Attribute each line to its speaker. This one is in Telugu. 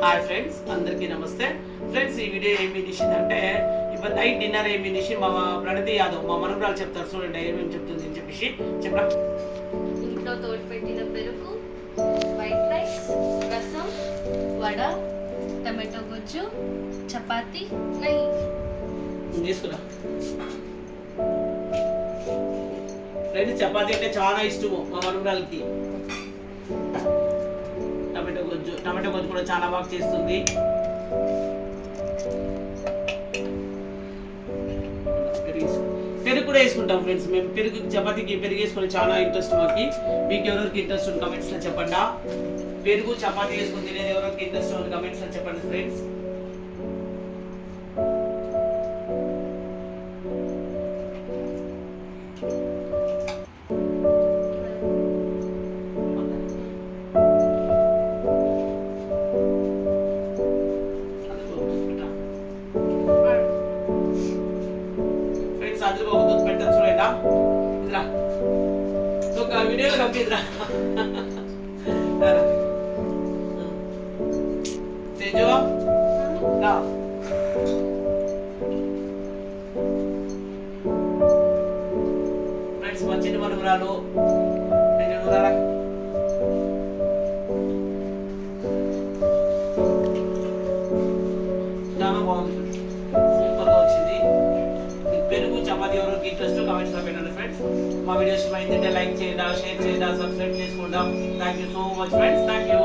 Speaker 1: హాయ్ ఫ్రెండ్స్, అందరికీ నమస్తే. ఫ్రెండ్స్, ఈ వీడియో ఏమి తీసిందంటే ఇప్పుడు నైట్ డిన్నర్ ఏమి తీసి మా ప్రణతి యాదవ్ మా మనవరాలు చెప్తారు. చూడండి ఏమేమి చెప్తుంది అని చెప్పేసి చెప్పరా.
Speaker 2: ఇంట్లో తోడు పెట్టిన పెరుగు, వైట్ రైస్, రసం, వడ, టమాటో గుజ్జు, చపాతి, నెయ్యి
Speaker 1: తీసుకురా. ఫ్రెండ్స్, చపాతి అంటే చాలా ఇష్టము మా మనవరాలకి. టమాటో గొజ్జు కూడా చాలా బాగా చేస్తుంది. పెరుగు కూడా వేసుకుంటాం ఫ్రెండ్స్. మేము పెరుగు చపాతీకి పెరుగు వేసుకొని చాలా ఇంట్రెస్ట్ మాకి. మీకు ఎవరికి ఇంట్రెస్ట్ ఉంది కమెంట్స్ లో చెప్పండి. పెరుగు చపాతీ వేసుకొని తినేది ఎవరికి ఇంట్రెస్ట్ ఉంది కమెంట్స్ లో చెప్పండి ఫ్రెండ్స్. అందులో ఒక దుఃఖ పెట్టచ్చు చూడండి. ఇదిరా ఒక వీడియోలో కంపిదిరా తేజో రా. ఫ్రెండ్స్, మా చిన్న మనవరాలు చాలా బాగుంది, సూపర్ గా వచ్చింది. పెరుగు చపాతీ ఎవరికి ఇంట్రెస్ట్ కామెంట్స్ లో పెట్టండి ఫ్రెండ్స్. మా వీడియోస్ అయితే లైక్ చేయండి, షేర్ చేయండి, సబ్స్క్రైబ్ చేసుకోండి. Thank you so much friends. Thank you.